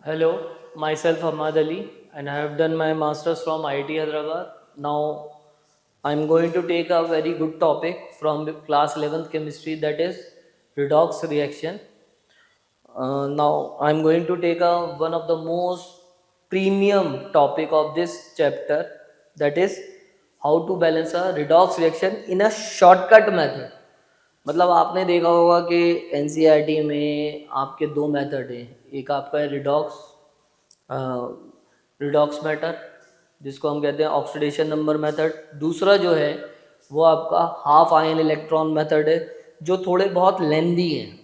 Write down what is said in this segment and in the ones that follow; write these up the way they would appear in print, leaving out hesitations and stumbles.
Hello, myself Ahmad Ali, and I have done my master's from IIT Hyderabad. Now, I'm going to take a very good topic from the class 11th chemistry, that is redox reaction. Now, I'm going to take one of the most premium topic of this chapter, that is how to balance a redox reaction in a shortcut method. मतलब आपने देखा होगा कि NCERT में आपके दो method हैं, एक आपका है रिडॉक्स मैटर जिसको हम कहते हैं ऑक्सीडेशन नंबर मेथड, दूसरा जो है वो आपका हाफ आयन इलेक्ट्रॉन मेथड है जो थोड़े बहुत लेंदी हैं।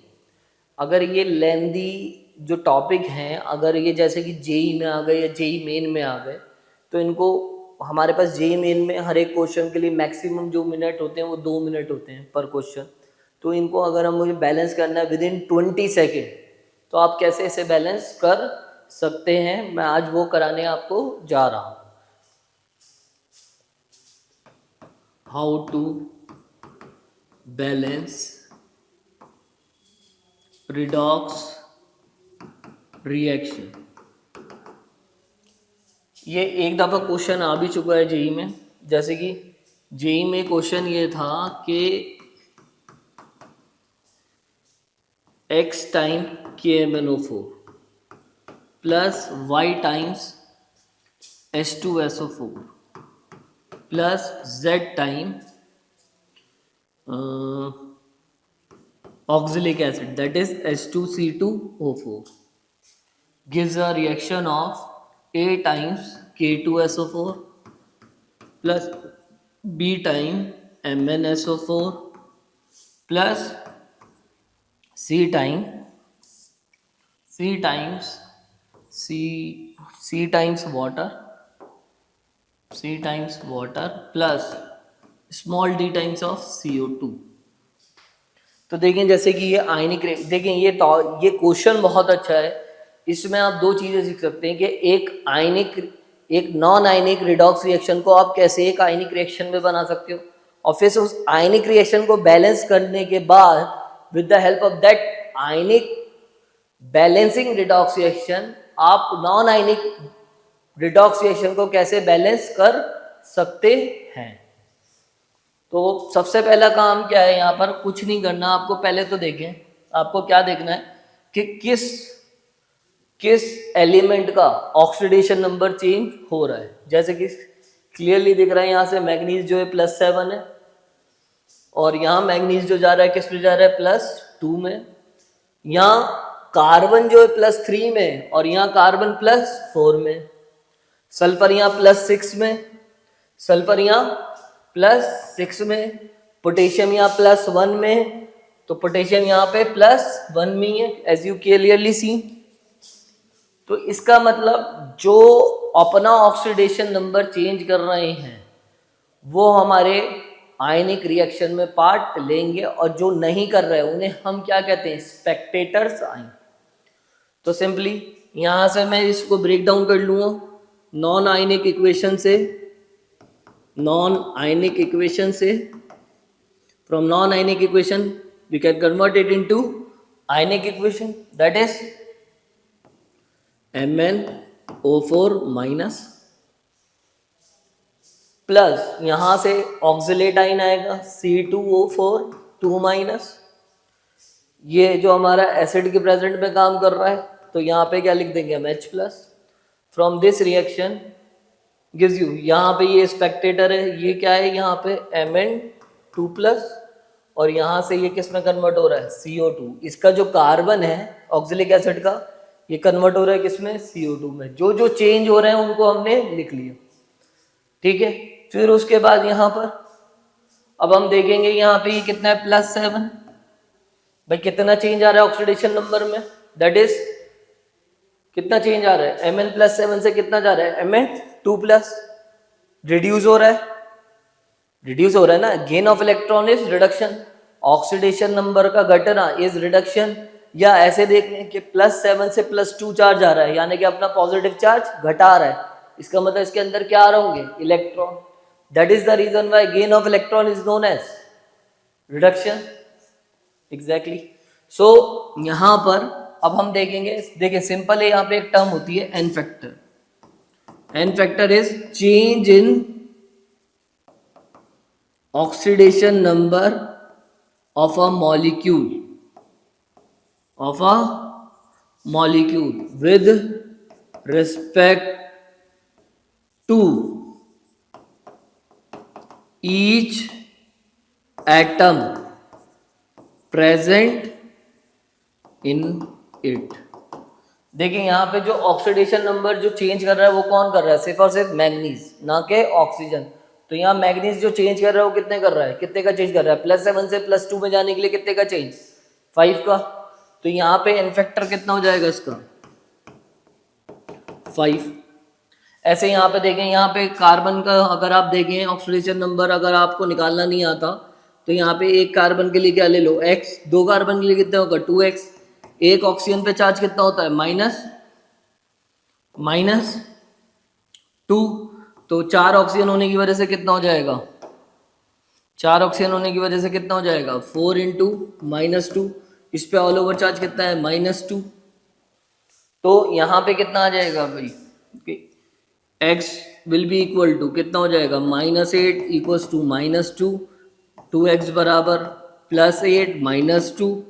अगर ये लेंदी जो टॉपिक हैं, अगर ये जैसे कि जेई में आ गए या जेई मेन में आ गए, तो इनको हमारे पास जेई मेन में हर एक क्वेश्चन के लिए मैक्सिमम जो मिनट होते हैं वो 2 मिनट होते हैं पर क्वेश्चन। तो इनको अगर हम मुझे बैलेंस करना है विद इन 20 सेकेंड, तो आप कैसे इसे बैलेंस कर सकते हैं, मैं आज वो कराने आपको जा रहा हूँ। How to balance redox reaction. ये एक दफ़ा क्वेश्चन आ भी चुका है जेई में। जैसे कि जेई में क्वेश्चन ये था कि x time KMnO4 plus y times H2SO4 plus z time oxalic acid, that is H2C2O4, gives a reaction of A times K2SO4 plus B time MnSO4 plus C times water plus small d times of CO2। तो देखें जैसे कि ये आयनिक, देखें ये question बहुत अच्छा है। इसमें आप दो चीज़ें सीख सकते हैं कि एक नॉन आयनिक रिडॉक्स रिएक्शन को आप कैसे एक आयनिक रिएक्शन में बना सकते हो, और फिर उस आयनिक रिएक्शन को बैलेंस करने के बाद with the help of that ionic balancing redox reaction आप नॉन आयनिक रिडॉक्स रिएक्शन को कैसे बैलेंस कर सकते हैं। तो सबसे पहला काम क्या है, यहाँ पर कुछ नहीं करना आपको। पहले तो देखें आपको क्या देखना है कि किस एलिमेंट का ऑक्सीडेशन नंबर चेंज हो रहा है। जैसे कि क्लियरली दिख रहा है यहाँ से मैग्नीज जो है +7 है, और यहाँ मैग्नीज जो जा रहा है किस में जा रहा है +2 में। यहाँ कार्बन जो है +3 में, और यहाँ कार्बन +4 में। सल्फर यहाँ +6 में, सल्फर यहाँ +6 में। पोटेशियम यहाँ +1 में, तो पोटेशियम यहाँ पे +1 में है, एज यू क्लियरली सी। तो इसका मतलब जो अपना ऑक्सीडेशन नंबर चेंज कर रहे हैं वो हमारे आयनिक रिएक्शन में पार्ट लेंगे, और जो नहीं कर रहे हैं उन्हें हम क्या कहते हैं, स्पेक्टेटर्स आयन। तो सिंपली यहाँ से मैं इसको ब्रेक डाउन कर लूँगा नॉन आयनिक इक्वेशन से। From non ionic equation we can convert it into ionic equation, that is MnO4 minus plus यहाँ से ऑक्सिलेट आयन आएगा C2O4 2 माइनस। ये जो हमारा एसिड के प्रेजेंट में काम कर रहा है, तो यहाँ पे क्या लिख देंगे हम H plus. From this reaction gives you, यहाँ पे ये स्पेक्टेटर है, ये क्या है यहाँ पे Mn2 प्लस, और यहाँ से ये किस में कन्वर्ट हो रहा है CO2। इसका जो कार्बन है ऑक्सिलिक एसिड का, ये कन्वर्ट हो रहा है किसमें CO2 में। जो जो चेंज हो रहे हैं उनको हमने लिख लिया, ठीक है। फिर उसके बाद यहाँ पर अब हम देखेंगे यहाँ पे ये कितना है +7। भाई कितना चेंज आ रहा है ऑक्सीडेशन नंबर में, दैट इज कितना चेंज आ रहा है Mn +7 से कितना जा रहा है Mn2 प्लस। रिड्यूस हो रहा है ना, gain of electron is reduction, oxidation number का घटना इज रिडक्शन। या ऐसे देख लें कि +7 से +2 चार्ज आ रहा है, यानी कि अपना पॉजिटिव चार्ज घटा रहा है। इसका मतलब इसके अंदर क्या आ रहे होंगे, electron. That is the reason why gain of electron is known as reduction. Exactly. So यहाँ पर अब हम देखेंगे, देखिए सिंपल है, यहाँ पे एक टर्म होती है n factor. N factor is change in oxidation number of a molecule with respect to each atom present in it. देखिए यहाँ पे जो ऑक्सीडेशन नंबर जो चेंज कर रहा है वो कौन कर रहा है? सिर्फ और सिर्फ मैग्नीज, ना के ऑक्सीजन. तो यहाँ मैग्नीज जो चेंज कर रहा है वो कितने कर रहा है, कितने का चेंज कर रहा है? +7 से +2 में जाने के लिए कितने का चेंज? 5 का. तो यहाँ पे एन फैक्टर कितना हो जाएगा इसका? 5. ऐसे यहाँ पे देखें, यहाँ पे कार्बन का अगर आप देखें ऑक्सीडेशन नंबर अगर आपको निकालना नहीं आता तो यहाँ पे एक कार्बन के लिए क्या ले लो? x. 2 कार्बन के लिए कितना होगा? 2x. एक ऑक्सीजन पे चार्ज कितना होता है? -2. तो 4 ऑक्सीजन होने की वजह से कितना हो जाएगा? 4 ऑक्सीजन होने की वजह से कितना हो जाएगा? 4 इंटू -2. इस पे ऑल ओवर चार्ज कितना है? -2. तो यहाँ पे कितना आ जाएगा भाई? x will be equal to कितना हो जाएगा? -8 इक्वल्स टू -2. 2x बराबर +8 -2,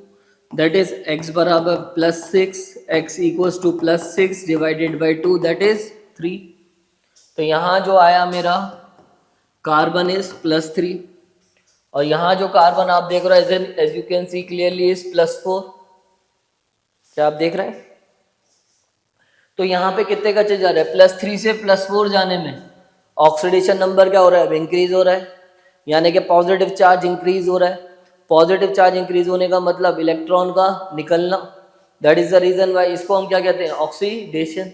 दैट इज x बराबर +6. x equals to +6 divided by 2, that is 3. तो यहाँ जो आया मेरा कार्बन इज +3 और यहाँ जो कार्बन आप देख रहे हो as you can see clearly is +4. क्या आप देख रहे हैं? तो यहाँ पे कितने का चेंज आ रहा है? +3 से +4 जाने में ऑक्सीडेशन नंबर क्या हो रहा है? इंक्रीज हो रहा है, यानी कि पॉजिटिव चार्ज इंक्रीज हो रहा है. पॉजिटिव चार्ज इंक्रीज होने का मतलब इलेक्ट्रॉन का निकलना. That is the reason why इसको हम क्या कहते हैं? ऑक्सीडेशन.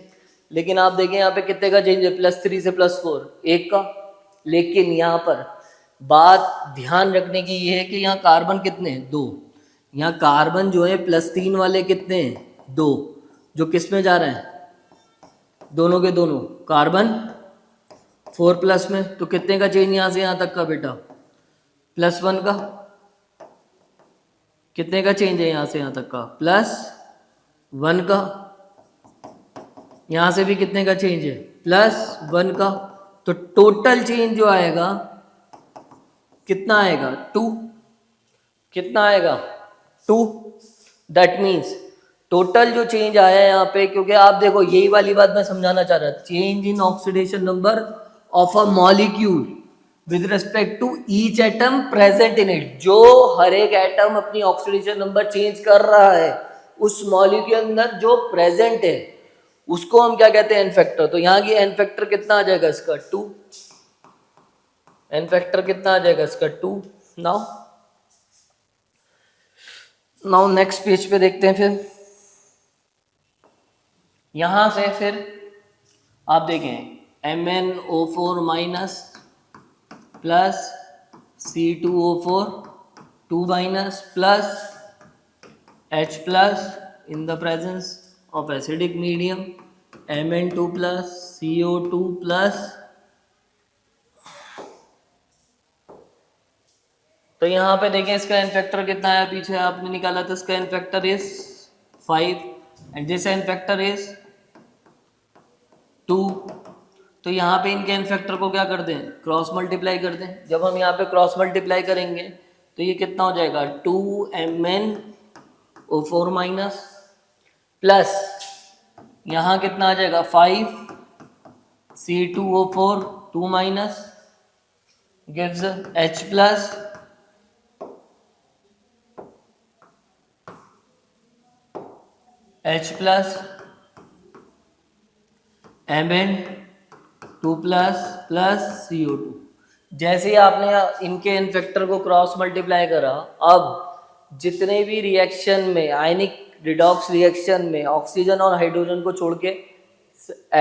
लेकिन आप देखें यहाँ पे कितने का चेंज है? +3 से +4, 1 का. लेकिन यहाँ पर बात ध्यान रखने की ये है कि यहाँ कार्बन कितने हैं? 2. यहाँ कार्बन जो है +3 वाले कितने हैं? 2. जो किस में जा रहे हैं? दोनों के दोनों. कार्बन 4+ में. तो कितने का चेंज यहाँ से यहाँ तक का बेटा? +1 का. कितने का चेंज है यहाँ से यहाँ तक का? +1 का. यहाँ से भी कितने का चेंज है? +1 का. तो टोटल चेंज जो आएगा कितना आएगा? 2. कितना आएगा? 2. दैट मीन्स टोटल जो चेंज आया है यहाँ पे, क्योंकि आप देखो यही वाली बात मैं समझाना चाह रहा था, change in oxidation number of a molecule with respect to each atom present in it. जो हर एक एटम अपनी ऑक्सीडेशन नंबर चेंज कर रहा है उस मॉलिक्यूल अंदर जो प्रेजेंट है उसको हम क्या कहते हैं? N factor. तो यहाँ की एन फैक्टर कितना आ जाएगा इसका? 2. एन फैक्टर कितना आ जाएगा इसका? 2. नाउ नेक्स्ट पेज पे देखते हैं. फिर यहां से फिर आप देखें MnO4 minus plus C2O4 2 minus plus H plus in the presence of acidic medium Mn2 plus CO2 plus. तो यहाँ पे देखें इसका एन फैक्टर कितना है? पीछे आपने निकाला था. इसका n factor is 5 and this n factor is 2. तो यहाँ पे इनके एन फैक्टर को क्या कर दें? क्रॉस मल्टीप्लाई कर दें. जब हम यहाँ पे क्रॉस मल्टीप्लाई करेंगे तो ये कितना हो जाएगा? 2MnO4 माइनस प्लस यहाँ कितना आ जाएगा? 5C2O4 2 minus gives H plus Mn2 plus CO2. जैसे ही आपने इनके इन फैक्टर को क्रॉस मल्टीप्लाई करा, अब जितने भी रिएक्शन में आयनिक रिडॉक्स रिएक्शन में ऑक्सीजन और हाइड्रोजन को छोड़ के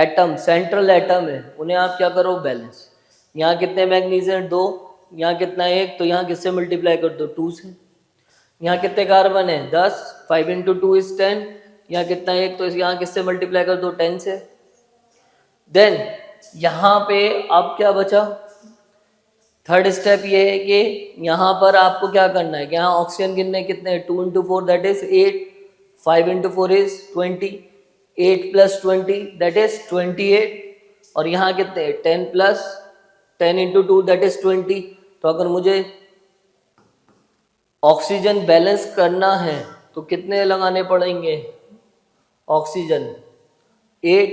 एटम सेंट्रल एटम है उन्हें आप क्या करो? बैलेंस. यहाँ कितने मैग्नीज हैं? 2. यहाँ कितना है? 1. तो यहाँ किससे मल्टीप्लाई कर दो? 2 से. यहाँ कितने कार्बन है? 10. 5 इंटू 2 इज 10. यहाँ कितना है? 1. तो यहाँ किससे मल्टीप्लाई कर दो? 10 से. देन यहाँ पे अब क्या बचा? थर्ड स्टेप ये है कि यहाँ पर आपको क्या करना है कि यहाँ ऑक्सीजन कितने 2 into 4 that is 8. 5 into 4 is 20, 8 plus 20 that is 28, और यहाँ कितने 10 plus 10 into 2 that is 20। तो अगर मुझे ऑक्सीजन बैलेंस करना है तो कितने लगाने पड़ेंगे ऑक्सीजन 8।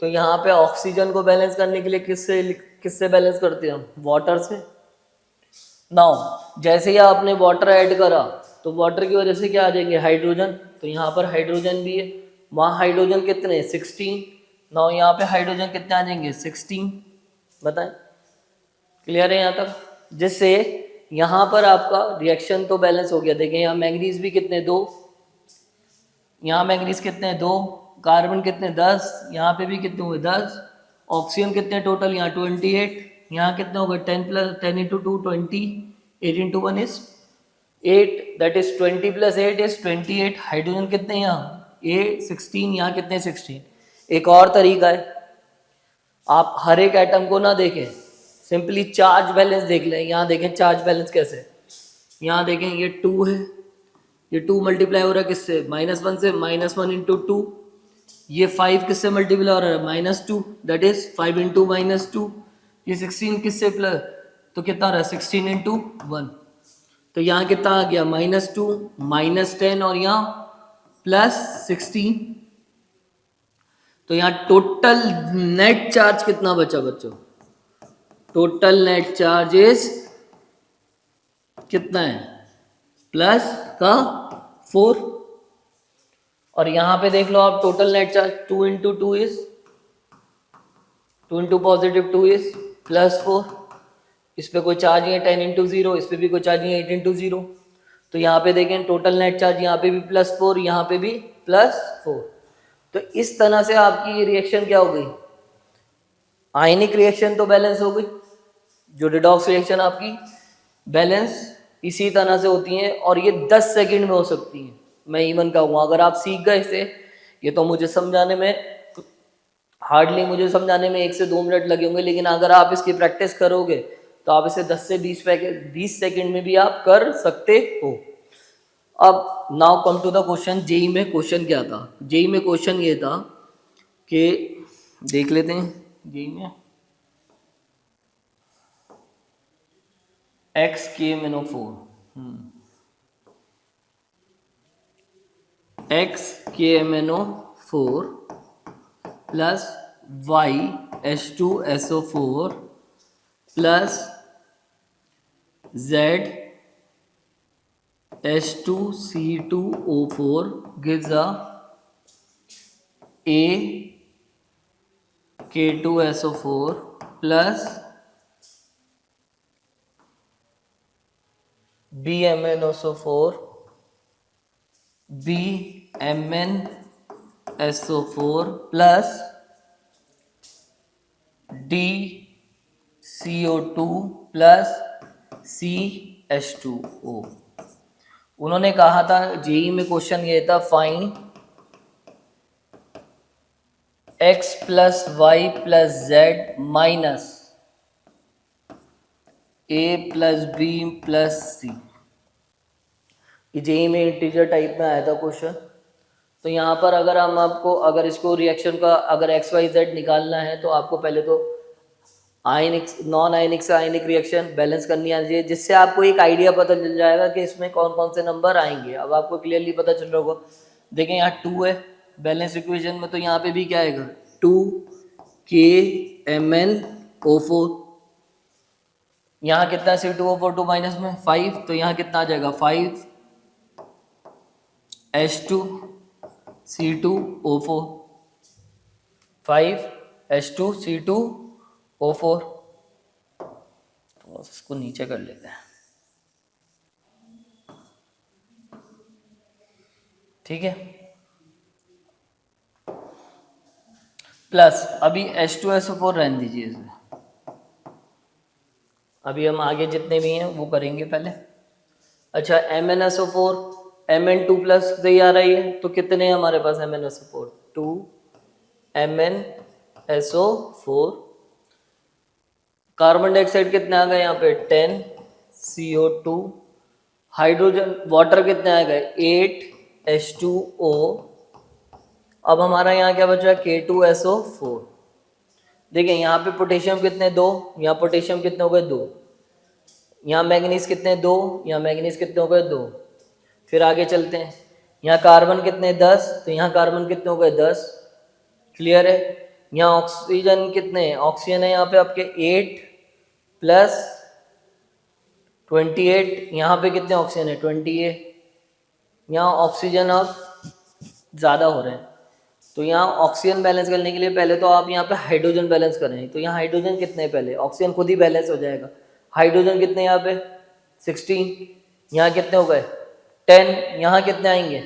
तो यहाँ पे ऑक्सीजन को बैलेंस करने के लिए किससे बैलेंस करते हैं हम वाटर से। नाउ जैसे ही आपने वाटर ऐड करा तो वाटर की वजह से क्या आ जाएंगे हाइड्रोजन, तो यहाँ पर हाइड्रोजन भी है, वहाँ हाइड्रोजन कितने 16। नाउ यहाँ पे हाइड्रोजन कितने आ जाएंगे 16। बताएं क्लियर है यहाँ तक, जिससे यहाँ पर आपका रिएक्शन तो बैलेंस हो गया। देखें यहाँ मैंगनीज भी कितने 2, यहाँ मैंगनीज कितने 2, कार्बन कितने 10, यहाँ पे भी कितने हुए 10, ऑक्सीजन कितने टोटल यहाँ 28, यहाँ कितने हो गए 10 plus 10 into 2 20, 8 into 1 is 8 that is 20 plus 8 is 28। Hydrogen कितने यहाँ 16, यहाँ कितने 16। एक और तरीका है, आप हर एक एटम को ना देखें, सिंपली चार्ज बैलेंस देख लें। यहाँ देखें चार्ज बैलेंस कैसे, यहाँ देखें ये 2 है, ये 2 मल्टीप्लाई हो रहा है किससे -1 से, -1 इंटू 2। ये 5 किससे मल्टीप्लाई हो रहा है -2 दैट इज 5 इंटू -2। ये 16 किससे प्लस, तो कितना आ रहा है 16 इंटू 1। तो यहाँ कितना आ गया -2 -10 और यहाँ +16। तो यहाँ टोटल नेट चार्ज कितना बचा बच्चों, टोटल नेट चार्ज इज कितना है प्लस का 4। और यहाँ पे देख लो आप total net charge 2 into 2 is 2 into positive 2 is +4। इस पे कोई चार्ज नहीं है 10 इंटू 0, इस पे भी कोई चार्ज नहीं है 8 इंटू 0। तो यहाँ पे देखें टोटल नेट चार्ज यहाँ पे भी +4, यहाँ पे भी +4। तो इस तरह से आपकी ये रिएक्शन क्या हो गई, आयनिक रिएक्शन तो बैलेंस हो गई, जो रिडॉक्स रिएक्शन आपकी बैलेंस इसी तरह से होती हैं, और ये 10 सेकंड में हो सकती हैं। मैं इवन कहूँगा अगर आप सीख गए इसे, ये तो मुझे समझाने में हार्डली मुझे समझाने में 1 से 2 मिनट लगे होंगे, लेकिन अगर आप इसकी प्रैक्टिस करोगे तो आप इसे 10 से 20 सेकंड में भी आप कर सकते हो। अब now come to the question. JEE में क्वेश्चन क्या था, जेई में क्वेश्चन ये था कि देख लेते हैं जेई में XKMnO4 XKMnO4 plus YH2SO4 plus ZH2C2O4 gives a K2SO4 plus BMnSO4 BMnSO4 plus DCO2 plus CH2O। उन्होंने कहा था जेई में क्वेश्चन ये था find x plus Y plus Z minus a plus B plus C. ये JEE में integer type में आया था क्वेश्चन। तो यहाँ पर अगर हम आपको अगर इसको रिएक्शन का अगर एक्स वाई जेड निकालना है तो आपको पहले तो आयनिक नॉन आयनिक से आयनिक रिएक्शन बैलेंस करनी आ चाहिए, जिससे आपको एक आइडिया पता चल जाएगा कि इसमें कौन कौन से नंबर आएंगे। अब आपको क्लियरली पता चल रहा होगा, देखें यहाँ 2 है बैलेंस इक्वेशन में, तो यहाँ पे भी क्या आएगा 2KMnO4। यहाँ कितना C2O4 2 माइनस में 5, तो यहाँ कितना आ जाएगा 5H2C2O4 5H2C2O4। तो इसको नीचे कर लेते हैं, ठीक है। प्लस अभी H2SO4 रहने दीजिए इसमें, अभी हम आगे जितने भी हैं वो करेंगे पहले। अच्छा MnSO4 Mn2 प्लस से ही आ रही है, तो कितने हैं हमारे पास MnSO4 2 MnSO4। कार्बन डाइऑक्साइड कितने आ गए यहाँ पे 10 CO2। हाइड्रोजन वाटर कितने आ गए 8 H2O। अब हमारा यहाँ क्या बचा, K2SO4। देखिए यहाँ पे पोटेशियम कितने, 2, यहाँ पोटेशियम कितने हो गए, 2, यहाँ मैग्नीज कितने, 2, यहाँ मैग्नीज कितने हो गए, 2। फिर आगे चलते हैं, यहाँ कार्बन कितने, 10, तो यहाँ कार्बन कितने हो गए, 10। क्लियर है। यहाँ ऑक्सीजन कितने, ऑक्सीजन है यहाँ पे आपके 8 प्लस 28, यहाँ पे कितने ऑक्सीजन है, 28। यहाँ ऑक्सीजन अब ज़्यादा हो रहे हैं, तो यहाँ ऑक्सीजन बैलेंस करने के लिए पहले तो आप यहाँ पे हाइड्रोजन बैलेंस करें। तो यहाँ हाइड्रोजन कितने हैं, पहले ऑक्सीजन खुद ही बैलेंस हो जाएगा। हाइड्रोजन कितने यहाँ पे 16, यहाँ कितने हो गए 10, यहाँ कितने आएंगे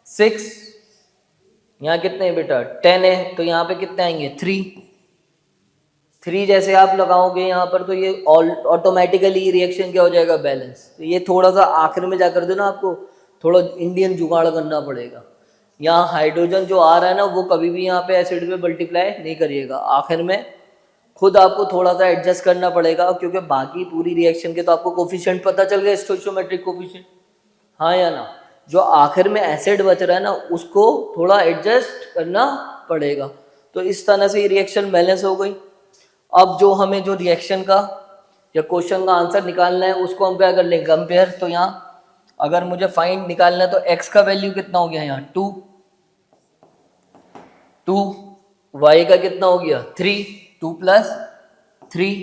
6, यहाँ कितने हैं बेटा 10 है, तो यहाँ पे कितने आएंगे 3 जैसे आप लगाओगे यहाँ पर, तो ये ऑटोमेटिकली रिएक्शन क्या हो जाएगा, बैलेंस। तो ये थोड़ा सा आखिर में जाकर दो ना, आपको थोड़ा इंडियन जुगाड़ करना पड़ेगा। यहाँ हाइड्रोजन जो आ रहा है ना, वो कभी भी यहाँ पे एसिड में मल्टीप्लाई नहीं करिएगा, आखिर में खुद आपको थोड़ा सा एडजस्ट करना पड़ेगा, क्योंकि बाकी पूरी रिएक्शन के तो आपको कोफिशिएंट पता चल गया, स्टोइचियोमेट्रिक कोफिशिएंट, हाँ या ना। जो आखिर में एसिड बच रहा है ना, उसको थोड़ा एडजस्ट करना पड़ेगा। तो इस तरह से ये रिएक्शन बैलेंस हो गई। अब जो हमें जो रिएक्शन का या क्वेश्चन का आंसर निकालना है, उसको हम क्या कर लेंगे, कंपेयर। तो यहाँ अगर मुझे फाइंड निकालना है, तो x का वैल्यू कितना हो गया यहाँ 2, y का कितना हो गया 3, 2 प्लस 3,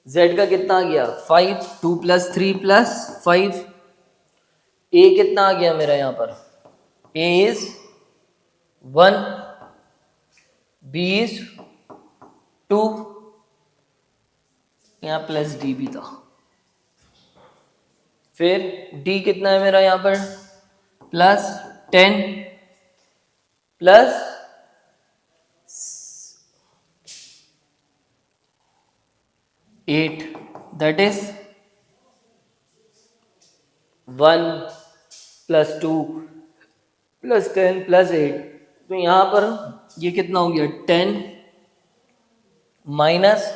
z का कितना आ गया 5, 2 प्लस 3 प्लस 5, a कितना आ गया मेरा यहाँ पर, a इज 1, b इज 2, यहाँ प्लस d भी था। फिर d कितना है मेरा यहाँ पर, plus 10 plus 8, that is 1 plus 2 plus 10 plus 8। तो यहाँ पर ये कितना हो गया 10 minus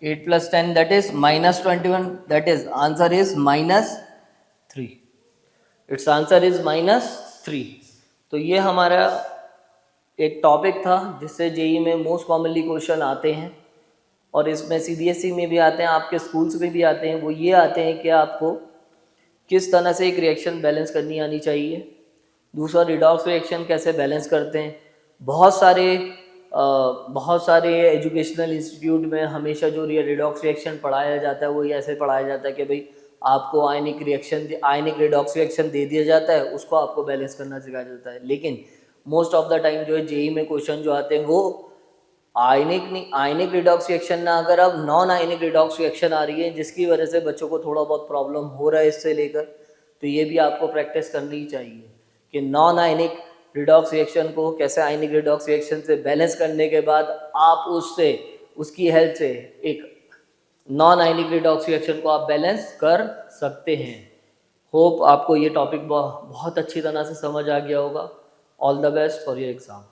8 plus 10, that is minus 21, that is answer is -3। It's answer is -3। तो ये हमारा एक टॉपिक था जिससे जेई में मोस्ट कॉमनली क्वेश्चन आते हैं, और इसमें सीबीएसई में भी आते हैं, आपके स्कूल्स में भी आते हैं। वो ये आते हैं कि आपको किस तरह से एक रिएक्शन बैलेंस करनी आनी चाहिए, दूसरा रिडॉक्स रिएक्शन कैसे बैलेंस करते हैं। बहुत सारे एजुकेशनल इंस्टीट्यूट में हमेशा जो रिडॉक्स रिएक्शन पढ़ाया जाता है, वो ऐसे पढ़ाया जाता है कि भाई आपको आयनिक रिडॉक्स रिएक्शन दे दिया जाता है, उसको आपको बैलेंस करना सिखाया जाता है। लेकिन मोस्ट ऑफ द टाइम जो है जेई में क्वेश्चन जो आते हैं वो आयनिक रिडॉक्स रिएक्शन ना, अगर अब नॉन आयनिक रिडॉक्स रिएक्शन आ रही है, जिसकी वजह से बच्चों को थोड़ा बहुत प्रॉब्लम हो रहा है इससे लेकर, तो ये भी आपको प्रैक्टिस करनी चाहिए कि नॉन आयनिक रिडॉक्स रिएक्शन को कैसे आयनिक रिडॉक्स रिएक्शन से बैलेंस करने के बाद आप उसकी हेल्प से एक नॉन आयनिक रिडॉक्स रिएक्शन को आप बैलेंस कर सकते हैं। होप आपको ये टॉपिक बहुत अच्छी तरह से समझ आ गया होगा। All the best for your exam.